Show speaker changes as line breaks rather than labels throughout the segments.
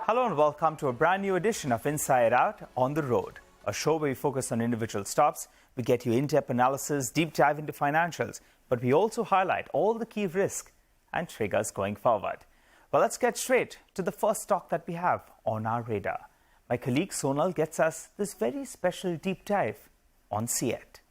Hello and welcome to a brand new edition of Inside Out on the Road, a show where we focus on individual stops. We get you in-depth analysis, deep dive into financials, but we also highlight all the key risks and triggers going forward. Well, let's get straight to the first stock that we have on our radar. My colleague Sonal gets us this very special deep dive on CEAT.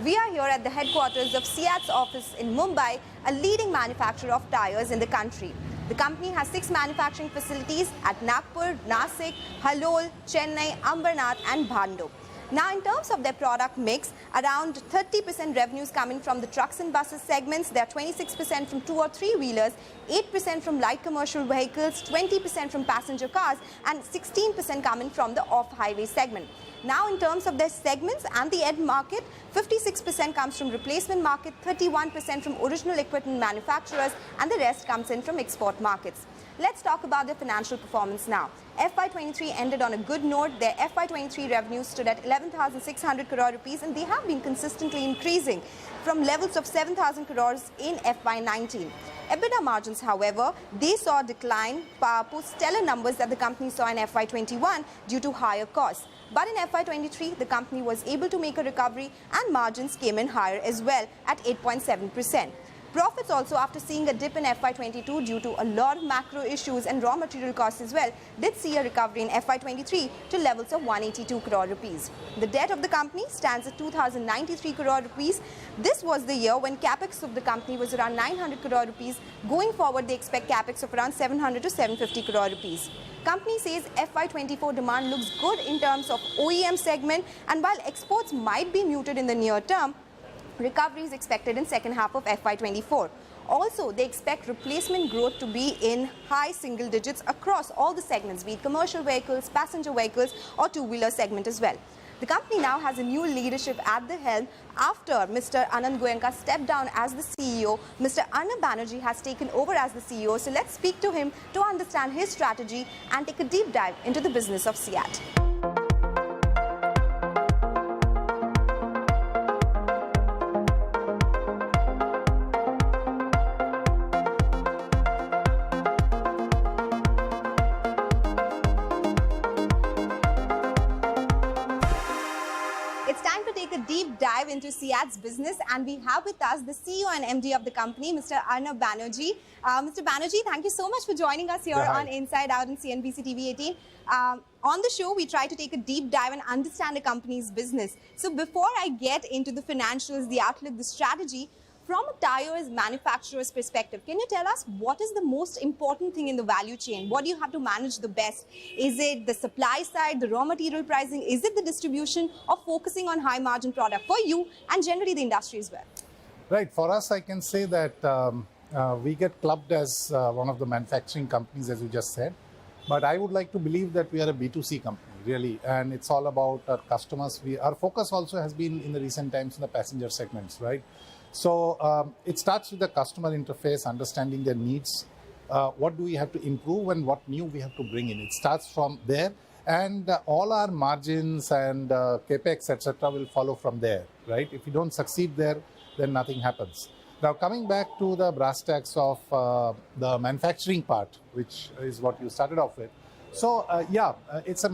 We are here at the headquarters of CEAT's office in Mumbai, a leading manufacturer of tyres in the country. The company has 6 manufacturing facilities at Nagpur, Nasik, Halol, Chennai, Ambernath and Bhandup. Now, in terms of their product mix, around 30% revenues coming from the trucks and buses segments. There are 26% from 2 or 3 wheelers, 8% from light commercial vehicles, 20% from passenger cars, and 16% coming from the off-highway segment. Now, in terms of their segments and the end market, 56% comes from replacement market, 31% from original equipment manufacturers, and the rest comes in from export markets. Let's talk about their financial performance now. FY23 ended on a good note. Their FY23 revenues stood at 11,600 crore rupees, and they have been consistently increasing from levels of 7,000 crores in FY19. EBITDA margins, however, they saw a decline post stellar numbers that the company saw in FY21 due to higher costs. But in FY23, the company was able to make a recovery and margins came in higher as well at 8.7%. Profits also, after seeing a dip in FY22 due to a lot of macro issues and raw material costs as well, did see a recovery in FY23 to levels of 182 crore rupees. The debt of the company stands at 2,093 crore rupees. This was the year when capex of the company was around 900 crore rupees. Going forward, they expect capex of around 700 to 750 crore rupees. Company says FY24 demand looks good in terms of OEM segment, and while exports might be muted in the near term, recovery is expected in second half of FY24. Also, they expect replacement growth to be in high single digits across all the segments, be it commercial vehicles, passenger vehicles or two-wheeler segment as well. The company now has a new leadership at the helm after Mr. Anand Goenka stepped down as the CEO. Mr. Arnab Banerjee has taken over as the CEO. So let's speak to him to understand his strategy and take a deep dive into the business of CEAT. Dive into CEAT's business, and we have with us the CEO and MD of the company, Mr. Arnab Banerjee. Mr. Banerjee, thank you so much for joining us here on Inside Out on CNBC-TV18. On the show, we try to take a deep dive and understand the company's business. So before I get into the financials, the outlook, the strategy, from a tires manufacturer's perspective, can you tell us what is the most important thing in the value chain? What do you have to manage the best? Is it the supply side, the raw material pricing? Is it the distribution, or focusing on high margin product for you and generally the industry as well?
Right. For us, I can say that we get clubbed as one of the manufacturing companies, as you just said. But I would like to believe that we are a B2C company, really. And it's all about our customers. Our focus also has been in the recent times in the passenger segments, right? So it starts with the customer interface, understanding their needs. What do we have to improve and what new we have to bring in? It starts from there, and all our margins and capex, etc., will follow from there, right? If you don't succeed there, then nothing happens. Now, coming back to the brass tacks of the manufacturing part, which is what you started off with. So it's a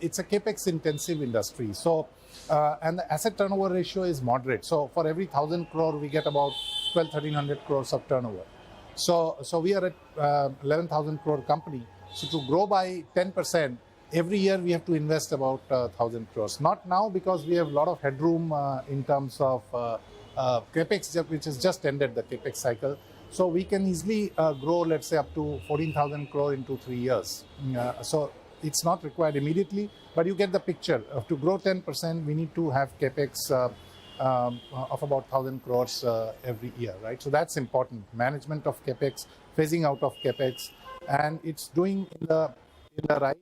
it's a capex intensive industry. So and the asset turnover ratio is moderate. So for every 1,000 crore, we get about 1,200-1,300 crores of turnover. So we are at 11,000 crore company. So to grow by 10%, every year we have to invest about 1,000 crores. Not now, because we have a lot of headroom in terms of capex, which has just ended the capex cycle. So we can easily grow, let's say, up to 14,000 crore in 2-3 years. So it's not required immediately, but you get the picture. To grow 10%, we need to have capex of about 1,000 crores every year, right? So that's important. Management of capex, phasing out of capex, and it's doing in the right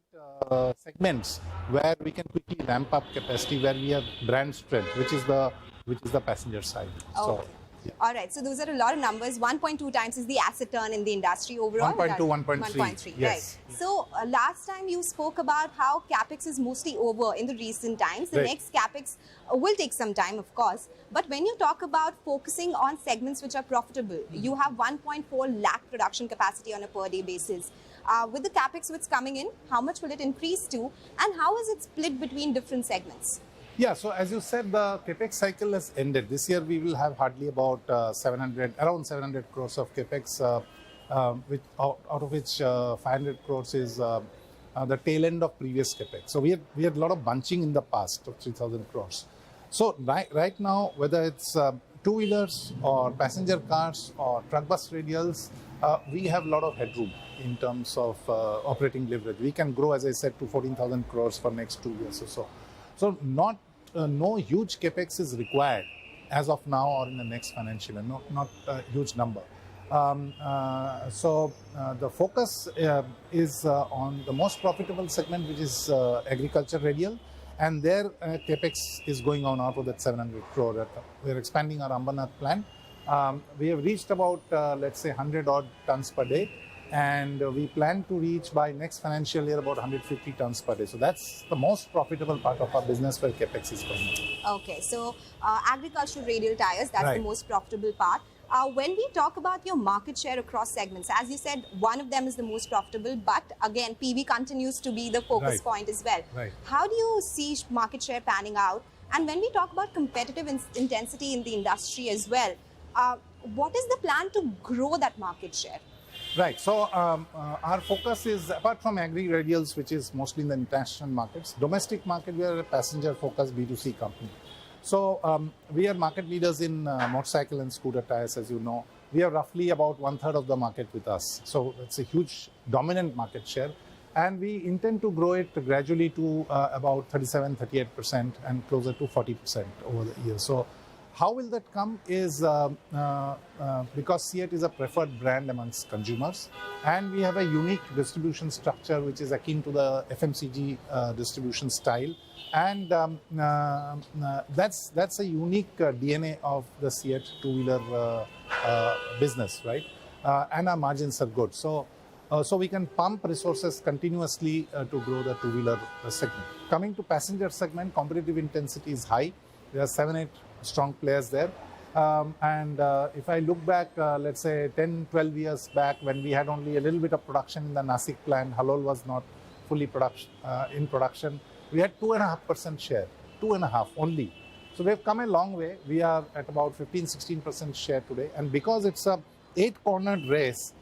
segments where we can quickly ramp up capacity, where we have brand strength, which is the passenger side.
Okay. So, yeah. All right, so those are a lot of numbers. 1.2 times is the asset turn in the industry overall.
1.2, 1.3.
Yes. Right. So last time you spoke about how capex is mostly over in the recent times. The next capex will take some time, of course. But when you talk about focusing on segments which are profitable, you have 1.4 lakh production capacity on a per day basis. With the capex that's coming in, how much will it increase to, and how is it split between different segments?
Yeah, so as you said, the capex cycle has ended. This year we will have hardly about around 700 crores of capex, out of which 500 crores is the tail end of previous capex. So we had a lot of bunching in the past of 3,000 crores. So right now, whether it's two-wheelers or passenger cars or truck bus radials, we have a lot of headroom in terms of operating leverage. We can grow, as I said, to 14,000 crores for next 2 years or so. So no huge capex is required as of now or in the next financial year, not a huge number. So the focus is on the most profitable segment, which is agriculture radial, and their capex is going on out of that 700 crore. We're expanding our Ambernath plant. We have reached about, let's say, 100 odd tons per day. And we plan to reach by next financial year about 150 tons per day. So that's the most profitable part of our business where capex is going.
Okay, so agricultural radial tires, that's
Right.
the most profitable part. When we talk about your market share across segments, as you said, one of them is the most profitable, but again, PV continues to be the focus
Right.
point as well.
Right.
How do you see market share panning out? And when we talk about competitive intensity in the industry as well, what is the plan to grow that market share?
Right. So our focus is, apart from agri radials, which is mostly in the international markets, domestic market, we are a passenger-focused B2C company. So we are market leaders in motorcycle and scooter tires, as you know. We have roughly about 1/3 of the market with us. So it's a huge dominant market share. And we intend to grow it gradually to about 37-38% and closer to 40% over the years. So how will that come is because CEAT is a preferred brand amongst consumers, and we have a unique distribution structure which is akin to the FMCG distribution style, and that's a unique DNA of the CEAT two-wheeler business, right? And our margins are good, so we can pump resources continuously to grow the two-wheeler segment. Coming to passenger segment, competitive intensity is high. There are 7-8 strong players there. And if I look back, let's say 10-12 years back, when we had only a little bit of production in the Nasik plant, Halol was not fully in production, we had 2.5% share, 2.5 only. So we have come a long way. We are at about 15-16% share today. And because it's a 8-cornered race,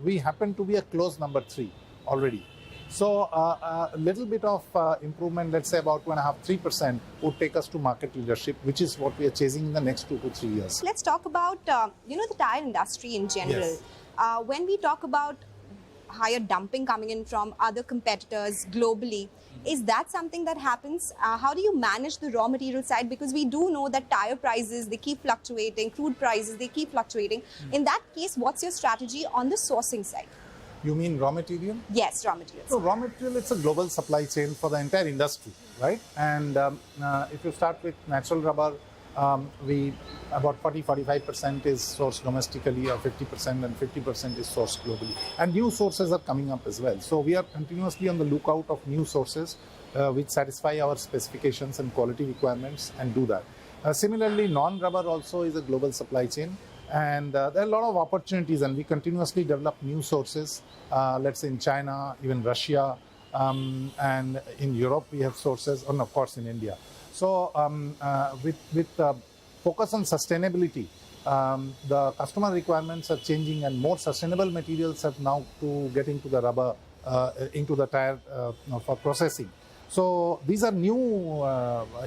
we happen to be a close number 3 already. So a little bit of improvement, let's say about 2.5-3%, would take us to market leadership, which is what we are chasing in the next 2 to 3 years.
Let's talk about the tire industry in general.
Yes.
When we talk about higher dumping coming in from other competitors globally, is that something that happens? How do you manage the raw material side? Because we do know that tire prices, they keep fluctuating, crude prices, they keep fluctuating. In that case, what's your strategy on the sourcing side?
You mean raw material?
Yes, raw materials.
So raw material, it's a global supply chain for the entire industry, right? And if you start with natural rubber, about 40-45% is sourced domestically, or 50%, and 50% is sourced globally. And new sources are coming up as well. So we are continuously on the lookout of new sources which satisfy our specifications and quality requirements and do that. Similarly, non-rubber also is a global supply chain. And there are a lot of opportunities, and we continuously develop new sources, let's say in China, even Russia, and in Europe we have sources, and of course in India. So with focus on sustainability, the customer requirements are changing, and more sustainable materials have now to get into the rubber, into the tire for processing. So these are new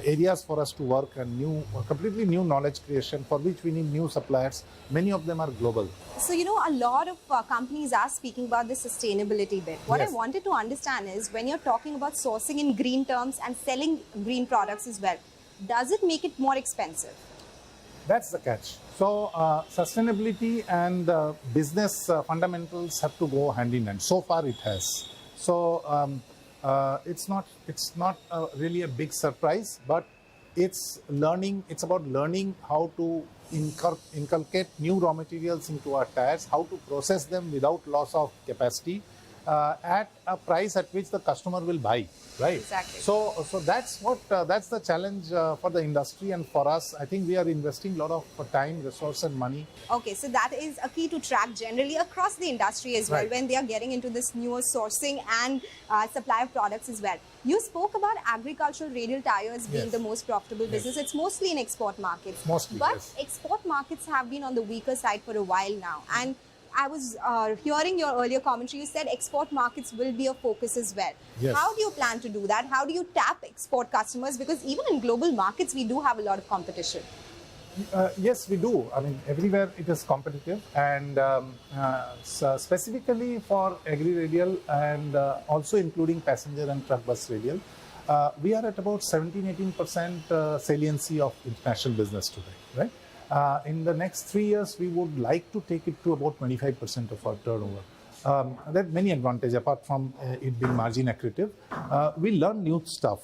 areas for us to work, and completely new knowledge creation for which we need new suppliers. Many of them are global.
So, a lot of companies are speaking about the sustainability bit. What
Yes.
I wanted to understand is, when you're talking about sourcing in green terms and selling green products as well, does it make it more expensive?
That's the catch. So sustainability and business fundamentals have to go hand in hand. So far it has. So it's not really a big surprise, but it's about learning how to inculcate new raw materials into our tires, how to process them without loss of capacity, at a price at which the customer will buy, right?
Exactly.
So that's that's the challenge for the industry and for us. I think we are investing a lot of time, resource, and money.
Okay, so that is a key to track generally across the industry as well,
Right.
when they are getting into this newer sourcing and supply of products as well. You spoke about agricultural radial tires being
Yes.
the most profitable business. It's mostly in export markets.
Mostly,
but
yes.
export markets have been on the weaker side for a while now. And I was hearing your earlier commentary. You said export markets will be a focus as well.
Yes.
How do you plan to do that? How do you tap export customers? Because even in global markets, we do have a lot of competition.
Yes, we do. I mean, everywhere it is competitive, and so specifically for agri-radial and also including passenger and truck bus radial, we are at about 17-18% saliency of international business today, right? In the next 3 years, we would like to take it to about 25% of our turnover. There are many advantages apart from it being margin accretive. We learn new stuff,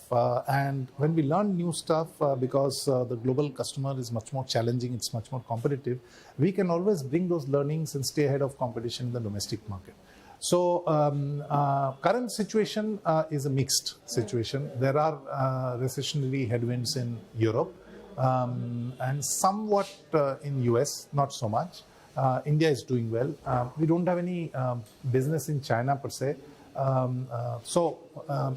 and when we learn new stuff, because the global customer is much more challenging, it's much more competitive, we can always bring those learnings and stay ahead of competition in the domestic market. So current situation is a mixed situation. There are recessionary headwinds in Europe and somewhat in US, not so much. India is doing well. We don't have any business in China per se. So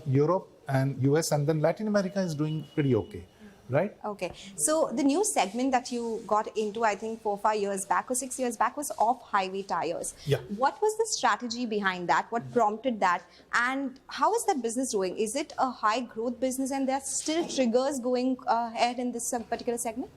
Europe and US and then Latin America is doing pretty okay, right?
Okay, so the new segment that you got into, I think 4 or 5 years back or 6 years back, was off-highway tires.
Yeah.
What was the strategy behind that? What prompted that? And how is that business doing? Is it a high-growth business and there are still triggers going ahead in this particular segment?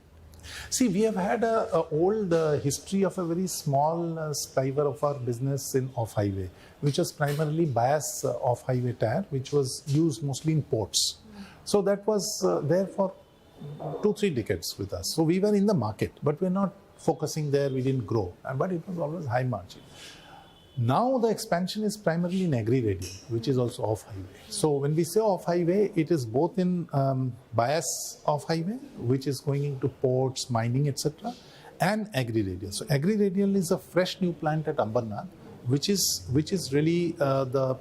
See, we have had an old history of a very small sliver of our business in off-highway, which was primarily bias off-highway tire, which was used mostly in ports. So that was there for 2-3 decades with us. So we were in the market, but we're not focusing there. We didn't grow, but it was always high margin. Now the expansion is primarily in agri-radial, which is also off-highway. So when we say off-highway, it is both in bias off-highway, which is going into ports, mining, etc., and agri-radial. So agri-radial is a fresh new plant at Ambernath, which is really the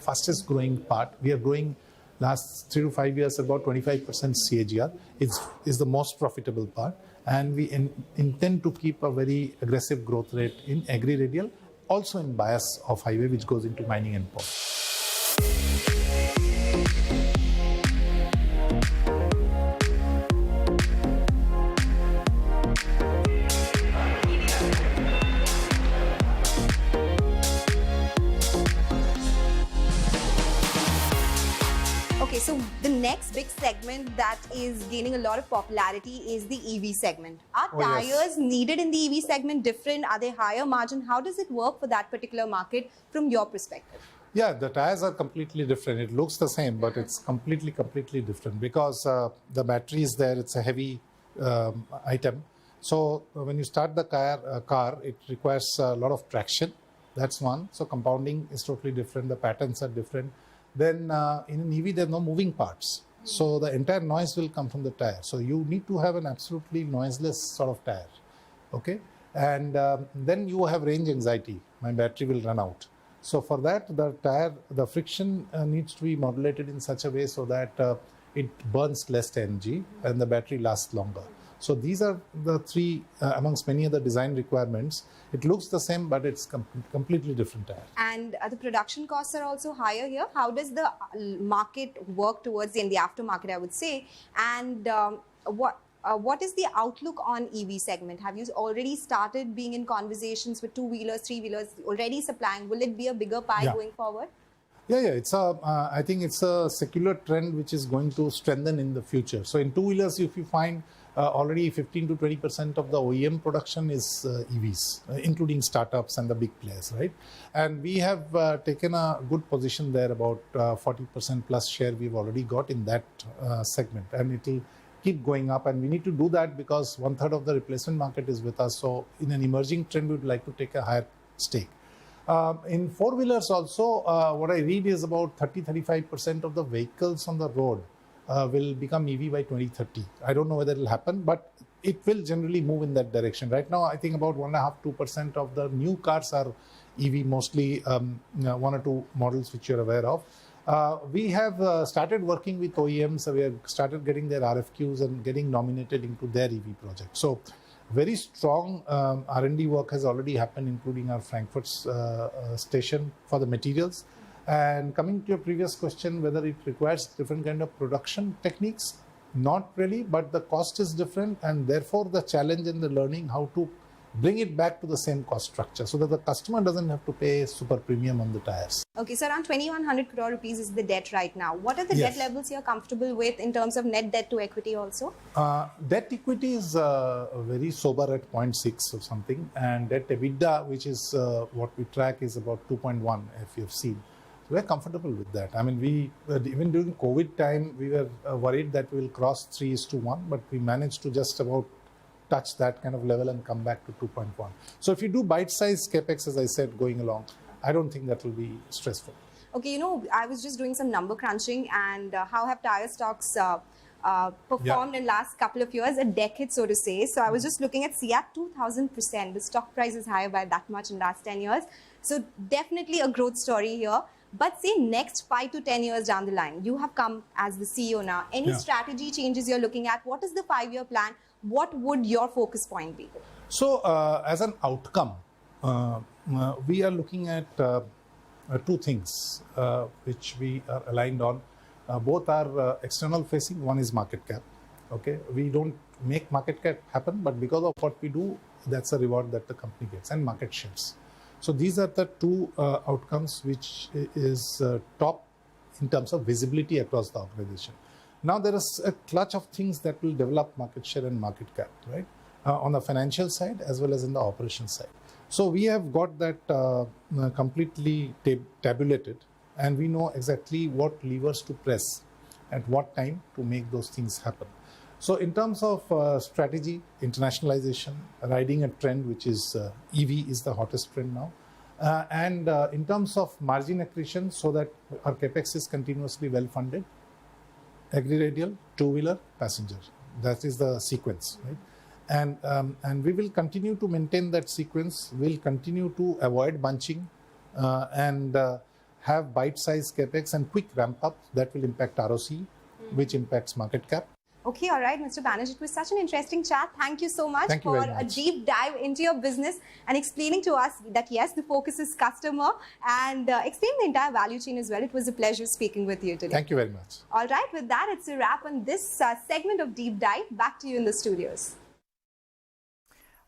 fastest growing part. We are growing last 3 to 5 years about 25% CAGR. Is the most profitable part, and we intend to keep a very aggressive growth rate in agri-radial, also in bias of highway, which goes into mining and port.
Okay, so the next big segment that is gaining a lot of popularity is the EV segment. Are tires
yes.
needed in the EV segment different? Are they higher margin? How does it work for that particular market from your perspective?
Yeah, the tires are completely different. It looks the same, but it's completely different because the battery is there. It's a heavy item. So when you start the car, it requires a lot of traction. That's one. So compounding is totally different. The patterns are different. Then in an EV, there are no moving parts. So the entire noise will come from the tire. So you need to have an absolutely noiseless sort of tire. Okay. And then you have range anxiety. My battery will run out. So for that, the friction needs to be modulated in such a way so that it burns less energy and the battery lasts longer. So these are the three amongst many other design requirements. It looks the same, but it's completely different tire.
And the production costs are also higher here. How does the market work towards in the aftermarket, I would say? And what is the outlook on EV segment? Have you already started being in conversations with 2-wheelers, 3-wheelers, already supplying? Will it be a bigger pie going forward?
Yeah. It's I think it's a secular trend which is going to strengthen in the future. So in 2-wheelers, if you find already 15 to 20% of the OEM production is EVs, including startups and the big players, right? And we have taken a good position there, about 40% plus share we've already got in that segment, and it will keep going up. And we need to do that because 1/3 of the replacement market is with us. So in an emerging trend, we would like to take a higher stake. In 4-wheelers also, what I read is about 30-35% of the vehicles on the road will become EV by 2030. I don't know whether it will happen, but it will generally move in that direction. Right now, I think about 1.5–2% of the new cars are EV, mostly one or two models which you're aware of. We have started working with OEMs. We have started getting their RFQs and getting nominated into their EV project. So very strong R&D work has already happened, including our Frankfurt station for the materials. And coming to your previous question, whether it requires different kind of production techniques, not really, but the cost is different, and therefore the challenge in the learning how to bring it back to the same cost structure so that the customer doesn't have to pay super premium on the tires.
Okay, so around 2,100 crore rupees is the debt right now. What are the
Yes.
debt levels you're comfortable with in terms of net debt to equity also?
Debt equity is very sober at 0.6 or something, and debt EBITDA, which is what we track, is about 2.1 if you've seen. So we're comfortable with that. I mean, we even during COVID time, we were worried that we will cross 3:1, but we managed to just about touch that kind of level and come back to 2.1. So if you do bite-sized capex, as I said, going along, I don't think that will be stressful.
Okay, you know, I was just doing some number crunching and how have tire stocks performed in last couple of years, a decade, so to say. So I was just looking at CEAT 2,000%. The stock price is higher by that much in last 10 years. So definitely a growth story here. But say next 5 to 10 years down the line, you have come as the CEO now. Any strategy changes you're looking at? What is the 5-year plan? What would your focus point be?
So as an outcome, we are looking at two things which we are aligned on. Both are external facing. One is market cap. Okay, we don't make market cap happen, but because of what we do, that's a reward that the company gets, and market shares. So these are the two outcomes which is top in terms of visibility across the organization. Now there is a clutch of things that will develop market share and market cap, right? On the financial side as well as in the operation side. So we have got that completely tabulated, and we know exactly what levers to press at what time to make those things happen. So in terms of strategy, internationalization, riding a trend which is EV is the hottest trend now, and in terms of margin accretion, so that our capex is continuously well funded, agri-radial, two-wheeler, passenger. That is the sequence, right? And we will continue to maintain that sequence. We'll continue to avoid bunching and have bite-sized capex and quick ramp-up that will impact ROC, which impacts market cap.
Okay, all right, Mr. Banerjee, it was such an interesting chat. Thank you so much for a deep dive into your business and explaining to us that, yes, the focus is customer and explaining the entire value chain as well. It was a pleasure speaking with you today.
Thank you very much.
All right, with that, it's a wrap on this segment of Deep Dive. Back to you in the studios.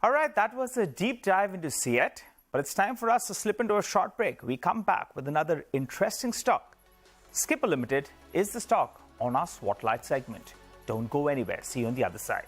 All right, that was a deep dive into CEAT, but it's time for us to slip into a short break. We come back with another interesting stock. Skipper Limited is the stock on our Spotlight segment. Don't go anywhere. See you on the other side.